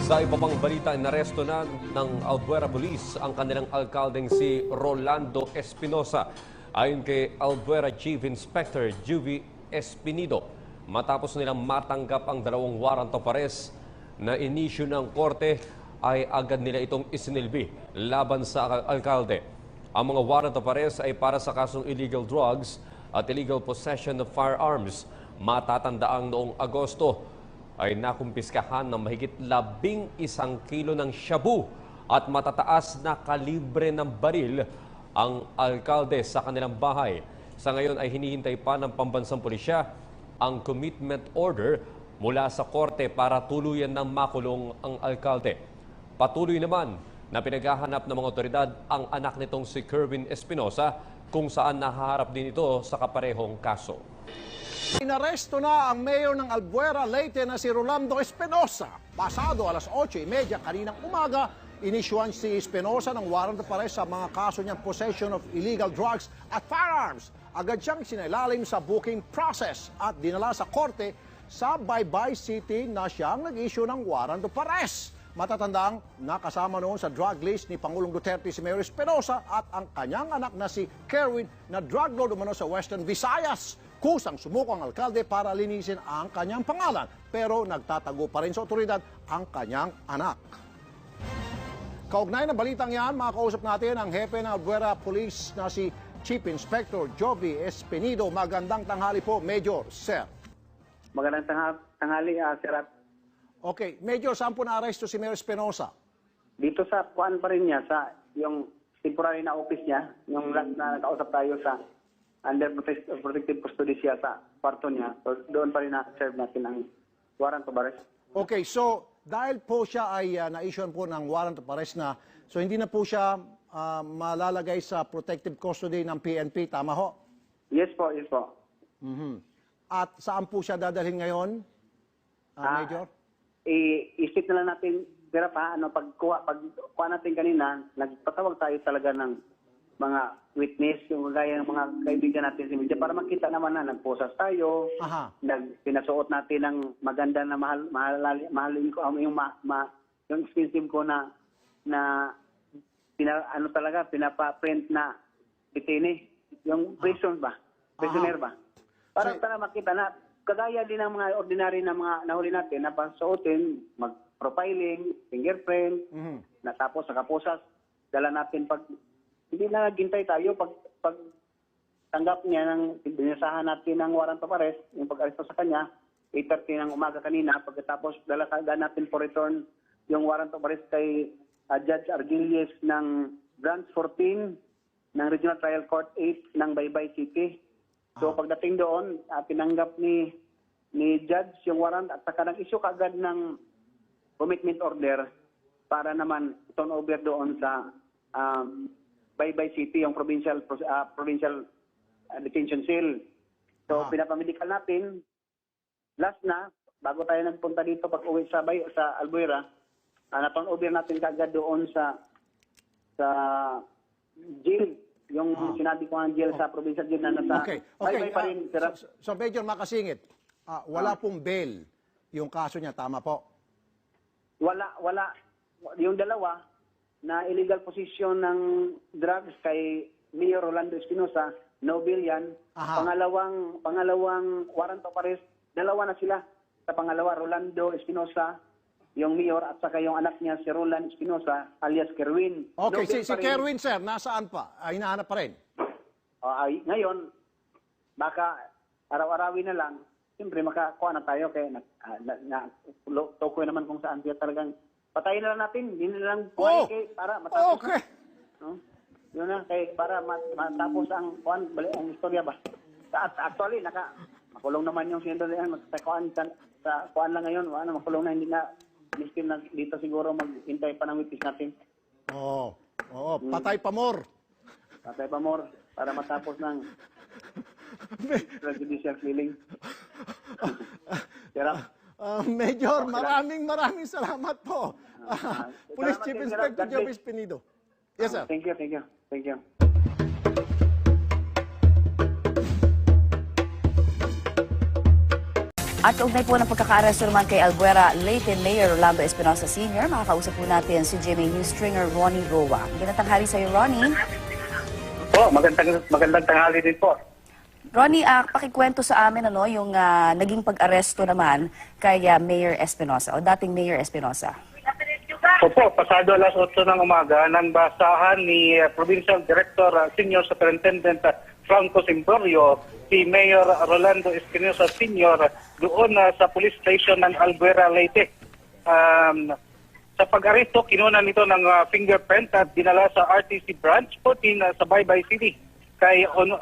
Sa iba pang balita, naresto na ng Albuera Police ang kanilang alkaldeng si Rolando Espinosa. Ayon kay Albuera Chief Inspector Juvie Espinido, matapos nilang matanggap ang 2 warrant of arrest na inisyu ng korte, ay agad nila itong isinilbi laban sa alkalde. Ang mga warrant of arrest ay para sa kasong illegal drugs at illegal possession of firearms. Matatandaang noong Agosto ay nakumpiskahan ng mahigit 11 kilo ng shabu at matataas na kalibre ng baril ang alkalde sa kanilang bahay. Sa ngayon ay hinihintay pa ng pambansang pulisya ang commitment order mula sa korte para tuluyan ng makulong ang alkalde. Patuloy naman na pinaghahanap ng mga otoridad ang anak nitong si Kerwin Espinosa, kung saan nahaharap din ito sa kaparehong kaso. Inaresto na ang mayor ng Albuera, Leyte na si Rolando Espinosa. Pasado alas 8:30 kaninang umaga, inisyuan si Espinosa ng warrant of arrest sa mga kaso niyang possession of illegal drugs at firearms. Agad siyang sinailalim sa booking process at dinala sa korte sa Baybay City na siyang nag-issue ng warrant of arrest. Matatandang nakasama noon sa drug list ni Pangulong Duterte si Mayor Espinosa at ang kanyang anak na si Kerwin na drug lord umano sa Western Visayas. Kusang sumuko ang alkalde para linisin ang kanyang pangalan, pero nagtatago pa rin sa otoridad ang kanyang anak. Kaugnay na balitang yan, makakausap natin ang hepe ng Albuera Police na si Chief Inspector Jovie Espinido. Magandang tanghali po, Major, Sir. Magandang tanghali, Sir. Okay, Major, saan po na-aresto si Mayor Espinosa? Dito sa kuan pa rin niya, sa yung temporary na office niya, yung last na nakausap tayo sa under protective custody siya sa kwarto niya. So, doon pa rin na-serve natin ang warrant of arrest. Okay, so dahil po siya ay na-issuean po ng warrant of arrest na, so hindi na po siya malalagay sa protective custody ng PNP, tama ho? Yes po, yes po. At saan po siya dadalhin ngayon, Major? I-isip na lang natin, pero pagkuha natin kanina, nagpatawag tayo talaga ng mga witness, yung gaya ng mga kaibigan natin sa media, para makita naman na nagposas tayo, pinasuot natin ng maganda na mahalin ko, yung expensive ko na pinapa-print na bitini, yung prison ba? Prisoner ba? Para makita na, kagaya din ng mga ordinary na mga nahuli natin na pasuotin, mag-profiling, fingerprint, tapos nakaposas, dala natin pag hindi na naghintay tayo pag tanggap niya ng binasahan natin ng warrant of arrest, yung pag-aresto sa kanya, 8:30 ng umaga kanina, pagkatapos dala natin for return yung warrant of arrest kay Judge Argilies ng Branch 14 ng Regional Trial Court 8 ng Baybay City. So pagdating doon, tinanggap ni Judge yung warrant at saka nag-issue kaagad ng commitment order para naman turn over doon sa Baybay City, yung provincial detention cell. So pinapamedical natin. Last na, bago tayo nagpunta dito pag-uwi sa Albuera, na-turn over natin kaagad doon sa jail. Yung sinabi ko ang jail sa provincial jail na nasa Baybay pa rin. So Major, makasingit, wala pong bail yung kaso niya, tama po? Wala. Yung dalawa na illegal possession ng drugs kay Mayor Rolando Espinosa, no bail yan. Pangalawang warrant of arrest, dalawa na sila. Sa pangalawa, Rolando Espinosa, yung mayor, at saka yung anak niya, si Roland Espinosa, alias Kerwin. Okay, si Kerwin, sir, nasaan pa? Hinahanap pa rin? Ngayon, baka araw-arawin na lang, siyempre makakuha na tayo kaya tukoy naman kung saan siya talagang patayin na lang natin, hindi na lang para matapos. Okay. Yun na, para matapos ang istorya ba. Actually, makulong naman yung sinunod sa kuan lang ngayon, makulong na, hindi na miskin na dito siguro maghintay pa ng witness natin. Patay pa more. Patay pa more, para matapos ng judicial killing. Major, maraming salamat po. Police Chief Inspector Jovie Espinido. Yes, sir. Thank you. At kaugnay po ng pagkaka-aresto naman kay Albuera Leyte Mayor Rolando Espinosa Sr., makakausap po natin si GMA News stringer Ronnie Roa. Magandang tanghali sa iyo, Ronnie. Po, magandang tanghali din po. Ronnie, pakikwento sa amin yung naging pag-aresto naman kay Mayor Espinosa o dating Mayor Espinosa. Opo, pasado alas 8 ng umaga nang basahan ni Provincial Director Senior Superintendent Franco Simborio si Mayor Rolando Espinosa Sr. doon sa police station ng Albuera, Leyte. Sa pag-aresto, kinuna nito ng fingerprint at dinala sa RTC Branch 14 sa Baybay City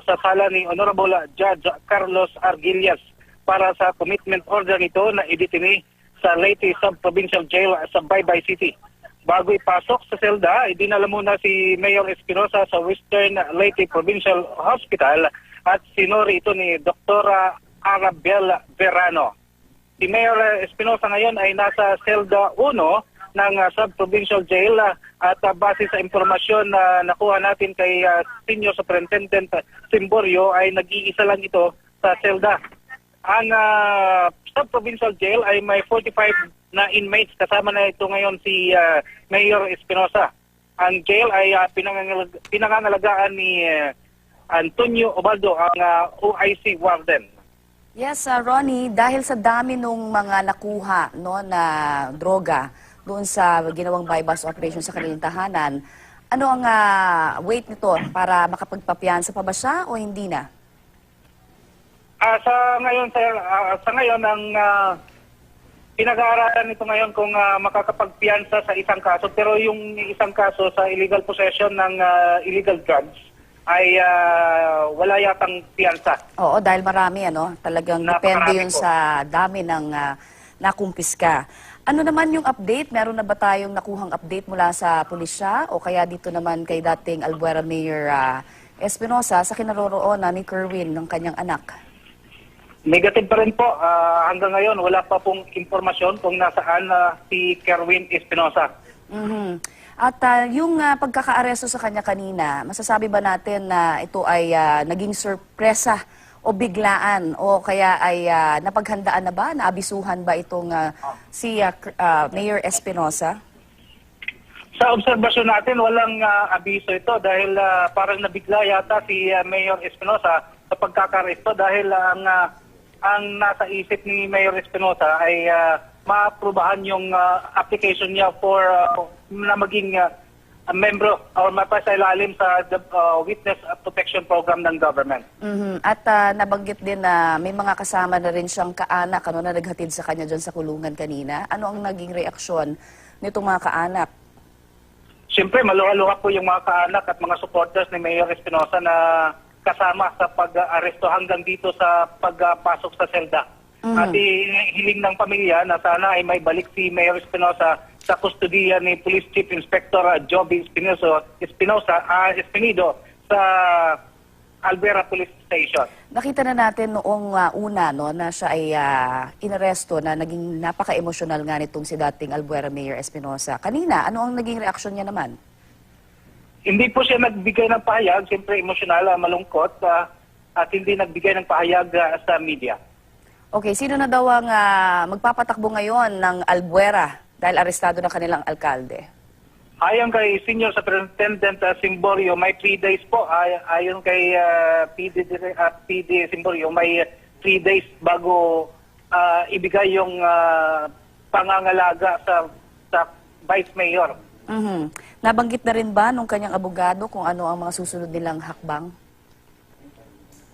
sa sala ni Honorable Judge Carlos Arguillas para sa commitment order nito na idetini sa Leyte Sub-Provincial Jail sa Baybay City. Bago ipasok sa selda, idinala muna si Mayor Espinosa sa Western Leyte Provincial Hospital at sinuri ito ni Dr. Arabel Verano. Si Mayor Espinosa ngayon ay nasa selda 1 ng Sub-Provincial Jail at base sa impormasyon na nakuha natin kay Senior Superintendent Simborio ay nag-iisa lang ito sa selda. Ang Sub-Provincial Jail ay may 45 na inmates. Kasama na ito ngayon si Mayor Espinosa. Ang jail ay pinangangalagaan ni Antonio Obaldo, ang OIC warden. Yes, Ronnie, dahil sa dami nung mga nakuha na droga doon sa ginawang bypass operation sa kanilang tahanan, ano ang weight nito para makapagpapiyansa pa ba siya o hindi na? Sa ngayon ang pinag-aaralan nito ngayon kung makakapagpiyansa sa isang kaso, pero yung isang kaso sa illegal possession ng illegal drugs ay wala yatang piyansa. Oo, dahil marami talagang depende yun po sa dami ng nakumpiska. Ano naman yung update? Meron na ba tayong nakuhang update mula sa pulisya o kaya dito naman kay dating Albuera Mayor Espinosa sa kinaroroonan ni Kerwin ng kanyang anak? Negative pa rin po. Hanggang ngayon, wala pa pong informasyon kung nasaan si Kerwin Espinosa. At yung pagkaka-aresto sa kanya kanina, masasabi ba natin na ito ay naging sorpresa o biglaan o kaya ay napaghandaan na ba, naabisuhan ba itong si Mayor Espinosa? Sa obserbasyon natin, walang abiso ito dahil parang nabigla yata si Mayor Espinosa sa pagkaka-aresto dahil ang nasa isip ni Mayor Espinosa ay maaprubahan yung application niya for na maging membro or mapasailalim sa Witness Protection Program ng government. At nabanggit din na may mga kasama na rin siyang kaanak na naghatid sa kanya dyan sa kulungan kanina. Ano ang naging reaksyon nitong mga kaanak? Siyempre, maluha-luha po yung mga kaanak at mga supporters ni Mayor Espinosa na kasama sa pag-aresto hanggang dito sa pagpasok sa selda. At hiling ng pamilya na sana ay may balik si Mayor Espinosa sa kustodiya ni Police Chief Inspector Joby Espinido sa Albuera Police Station. Nakita na natin noong una na siya ay inaresto na naging napaka-emosyonal nga nitong si dating Albuera Mayor Espinosa. Kanina, ano ang naging reaksyon niya naman? Hindi po siya nagbigay ng pahayag, siyempre emosyonal, malungkot, at hindi nagbigay ng pahayag sa media. Okay, sino na daw ang magpapatakbo ngayon ng Albuera dahil arestado na kanilang alkalde? Ayon kay Senior Superintendent Simborio, may 3 days po. Ayon kay PD Simborio, may 3 days bago ibigay yung pangangalaga sa Vice Mayor. Nabanggit na rin ba nung kanyang abogado kung ano ang mga susunod nilang hakbang?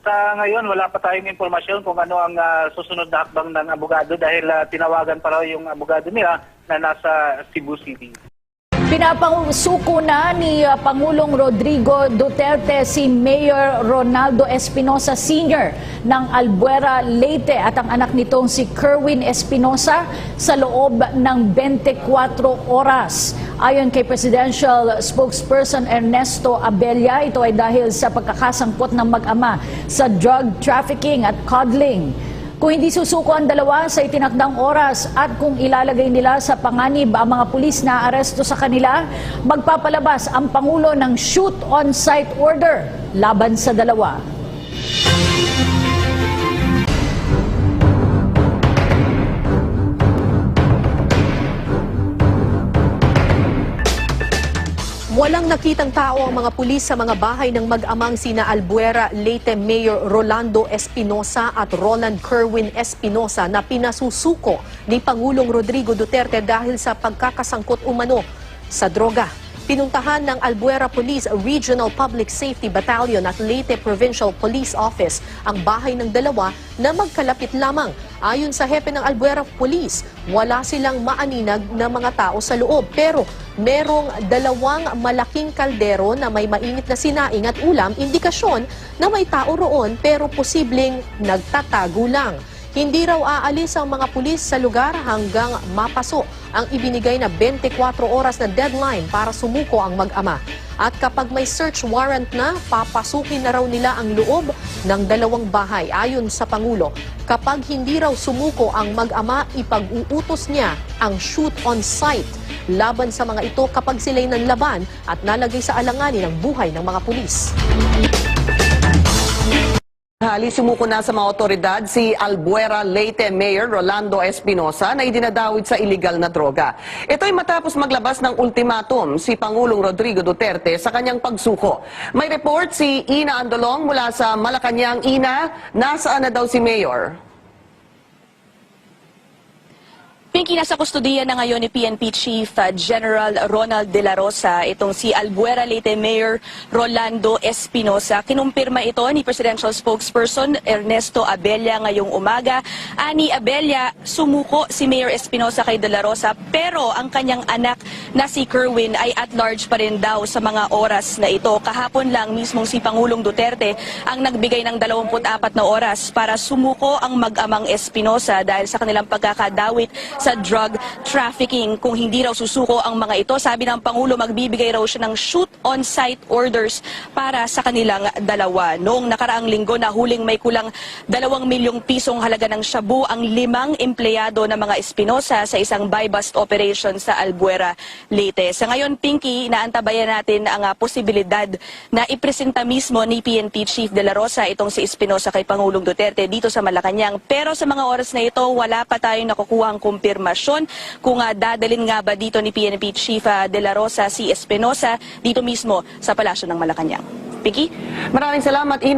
Sa ngayon, wala pa tayong informasyon kung ano ang susunod na hakbang ng abogado dahil tinawagan pa raw yung abogado nila na nasa Cebu City. Pinapangusuko na ni Pangulong Rodrigo Duterte si Mayor Ronaldo Espinosa Sr. ng Albuera, Leyte at ang anak nitong si Kerwin Espinosa sa loob ng 24 oras. Ayon kay Presidential Spokesperson Ernesto Abella, ito ay dahil sa pagkakasangkot ng mag-ama sa drug trafficking at coddling. Kung hindi susuko ang dalawa sa itinakdang oras at kung ilalagay nila sa panganib ang mga pulis na aresto sa kanila, magpapalabas ang Pangulo ng shoot-on-sight order laban sa dalawa. Walang nakitang tao ang mga pulis sa mga bahay ng mag-amang sina Albuera Leyte Mayor Rolando Espinosa at Roland Kerwin Espinosa na pinasusuko ni Pangulong Rodrigo Duterte dahil sa pagkakasangkot umano sa droga. Pinuntahan ng Albuera Police Regional Public Safety Battalion at Leyte Provincial Police Office ang bahay ng dalawa na magkalapit lamang. Ayon sa hepe ng Albuera Police, wala silang maaninag na mga tao sa loob. Pero merong dalawang malaking kaldero na may mainit na sinaing at ulam, indikasyon na may tao roon pero posibleng nagtatago lang. Hindi raw aalis ang mga pulis sa lugar hanggang mapaso ang ibinigay na 24 oras na deadline para sumuko ang mag-ama. At kapag may search warrant na, papasukin na raw nila ang loob ng dalawang bahay. Ayon sa Pangulo, kapag hindi raw sumuko ang mag-ama, ipag-uutos niya ang shoot on sight laban sa mga ito kapag sila'y nanlaban at nalagay sa alanganin ang buhay ng mga pulis. Sumuko na sa mga otoridad si Albuera Leyte Mayor Rolando Espinosa na idinadawit sa iligal na droga. Ito'y matapos maglabas ng ultimatum si Pangulong Rodrigo Duterte sa kanyang pagsuko. May report si Ina Andolong mula sa Malacanang. Ina, nasaan na daw si Mayor? Pinky, nasa kustudiya na ngayon ni PNP Chief General Ronald De La Rosa itong si Albuera Leyte Mayor Rolando Espinosa. Kinumpirma ito ni Presidential Spokesperson Ernesto Abella ngayong umaga. Ani Abella, sumuko si Mayor Espinosa kay De La Rosa pero ang kanyang anak na si Kerwin ay at large pa rin daw sa mga oras na ito. Kahapon lang mismong si Pangulong Duterte ang nagbigay ng 24 na oras para sumuko ang mag-amang Espinosa dahil sa kanilang pagkakadawit sa drug trafficking. Kung hindi raw susuko ang mga ito, sabi ng Pangulo, magbibigay raw siya ng shoot-on-site orders para sa kanilang dalawa. Noong nakaraang linggo, nahuling may kulang 2 milyong pisong halaga ng shabu ang 5 empleyado ng mga Espinosa sa isang buy-bust operation sa Albuera, Leyte. Sa ngayon, Pinky, inaantabayan natin ang posibilidad na ipresenta mismo ni PNP Chief De La Rosa itong si Espinosa kay Pangulong Duterte dito sa Malacanang. Pero sa mga oras na ito, wala pa tayong nakukuha ang kumpirmasyon kung dadalhin nga ba dito ni PNP Chief De La Rosa si Espinosa dito mismo sa Palasyo ng Malacanang. Pinky? Maraming salamat, Ina.